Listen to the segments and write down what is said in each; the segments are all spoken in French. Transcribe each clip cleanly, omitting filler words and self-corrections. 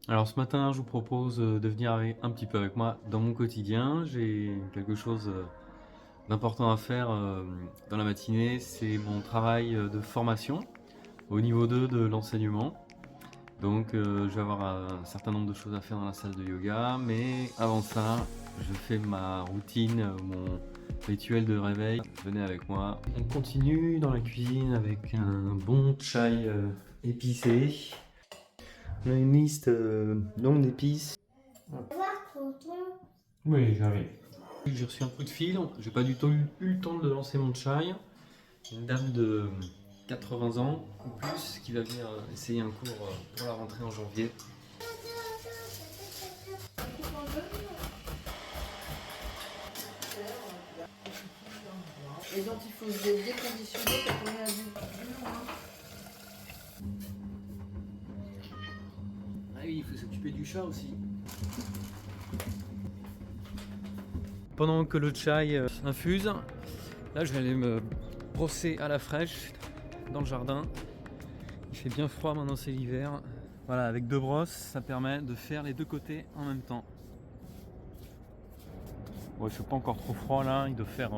Alors ce matin, je vous propose de venir un petit peu avec moi dans mon quotidien. J'ai quelque chose d'important à faire dans la matinée, c'est mon travail de formation au niveau 2 de l'enseignement. Donc je vais avoir un certain nombre de choses à faire dans la salle de yoga, mais avant ça, je fais ma routine, mon rituel de réveil. Venez avec moi. On continue dans la cuisine avec un bon chai épicé. On a une liste longue d'épices. Oui, j'arrive. J'ai reçu un coup de fil, j'ai pas du tout eu le temps de lancer mon chai. Une dame de 80 ans ou plus qui va venir essayer un cours pour la rentrée en janvier. Et donc il faut se déconditionner quand on est adulte. Ah oui, il faut s'occuper du chat aussi. Pendant que le chai infuse, là je vais aller me brosser à la fraîche dans le jardin. Il fait bien froid maintenant, c'est l'hiver. Voilà, avec deux brosses, ça permet de faire les deux côtés en même temps. Bon, il fait pas encore trop froid là, il doit faire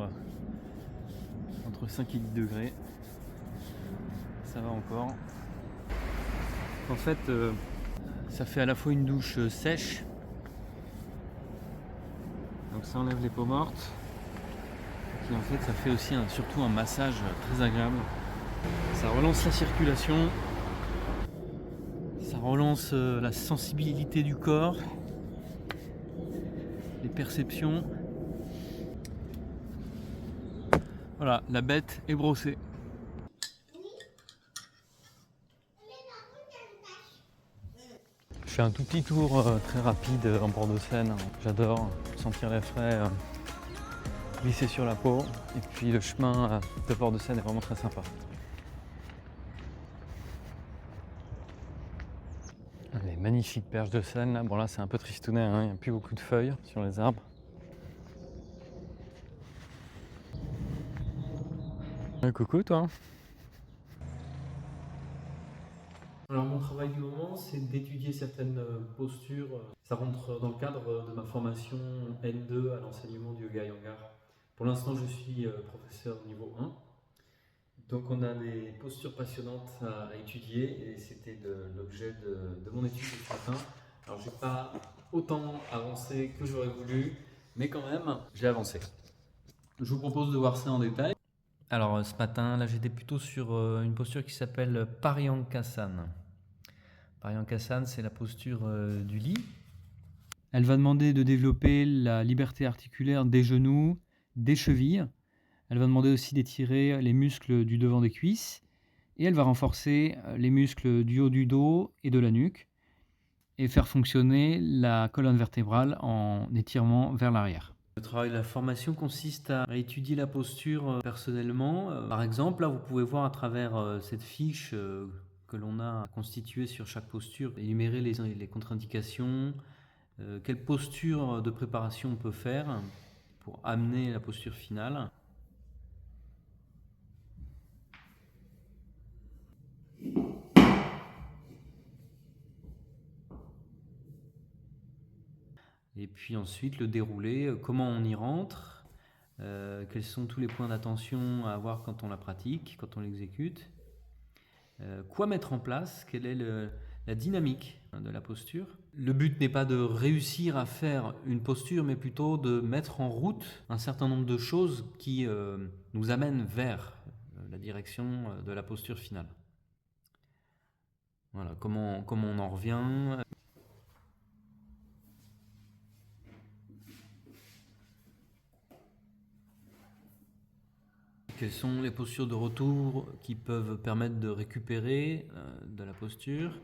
entre 5 et 10 degrés. Ça va encore. En fait, ça fait à la fois une douche sèche, donc ça enlève les peaux mortes, et puis en fait ça fait aussi surtout un massage très agréable. Ça relance la circulation, ça relance la sensibilité du corps, les perceptions. Voilà, la bête est brossée. Je fais un tout petit tour très rapide en bord de Seine. J'adore sentir les frais glisser sur la peau. Et puis le chemin de bord de Seine est vraiment très sympa. Les magnifiques berges de Seine là. Bon là c'est un peu tristounet, hein. Il n'y a plus beaucoup de feuilles sur les arbres. Coucou toi. Alors mon travail du moment, c'est d'étudier certaines postures. Ça rentre dans le cadre de ma formation N2 à l'enseignement du yoga Iyengar. Pour l'instant, je suis professeur niveau 1. Donc on a des postures passionnantes à étudier et c'était l'objet de mon étude de ce matin. Alors j'ai pas autant avancé que j'aurais voulu, mais quand même, j'ai avancé. Je vous propose de voir ça en détail. Alors ce matin, là j'étais plutôt sur une posture qui s'appelle Paryankasana. Paryankasana, c'est la posture du lit. Elle va demander de développer la liberté articulaire des genoux, des chevilles. Elle va demander aussi d'étirer les muscles du devant des cuisses. Et elle va renforcer les muscles du haut du dos et de la nuque et faire fonctionner la colonne vertébrale en étirement vers l'arrière. Le travail de la formation consiste à étudier la posture personnellement. Par exemple, là, vous pouvez voir à travers cette fiche que l'on a constituée sur chaque posture, énumérer les contre-indications, quelle posture de préparation on peut faire pour amener la posture finale. Et puis ensuite le déroulé, comment on y rentre, quels sont tous les points d'attention à avoir quand on la pratique, quand on l'exécute, quoi mettre en place, quelle est la dynamique de la posture. Le but n'est pas de réussir à faire une posture, mais plutôt de mettre en route un certain nombre de choses qui nous amènent vers la direction de la posture finale. Voilà, comment on en revient. Quelles sont les postures de retour qui peuvent permettre de récupérer de la posture?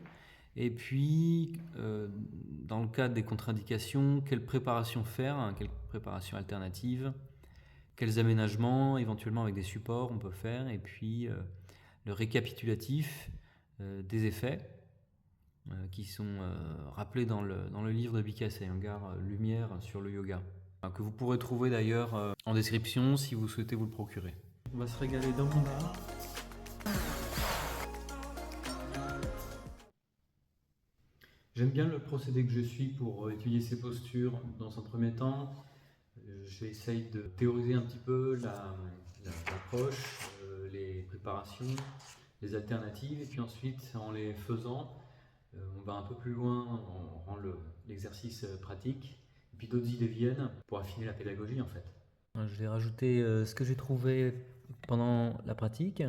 Et puis, dans le cadre des contre-indications, quelle préparation faire, hein, quelle préparation alternative, quels aménagements, éventuellement avec des supports, on peut faire, et puis le récapitulatif des effets qui sont rappelés dans le livre de B.K. Iyengar, Lumière sur le yoga, que vous pourrez trouver d'ailleurs en description si vous souhaitez vous le procurer. On va se régaler dans mon art. J'aime bien le procédé que je suis pour étudier ces postures. Dans un premier temps, j'essaye de théoriser un petit peu l'approche, les préparations, les alternatives, et puis ensuite, en les faisant, on va un peu plus loin, on rend l'exercice pratique, et puis d'autres idées viennent pour affiner la pédagogie en fait. Je vais rajouter ce que j'ai trouvé pendant la pratique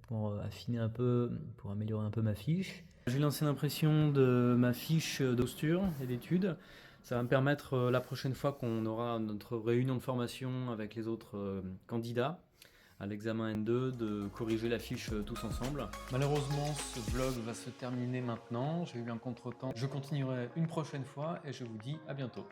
pour affiner un peu, pour améliorer un peu ma fiche. J'ai lancé l'impression de ma fiche de posture et d'études. Ça va me permettre la prochaine fois qu'on aura notre réunion de formation avec les autres candidats à l'examen N2 de corriger la fiche tous ensemble. Malheureusement, ce vlog va se terminer maintenant. J'ai eu un contretemps. Je continuerai une prochaine fois et je vous dis à bientôt.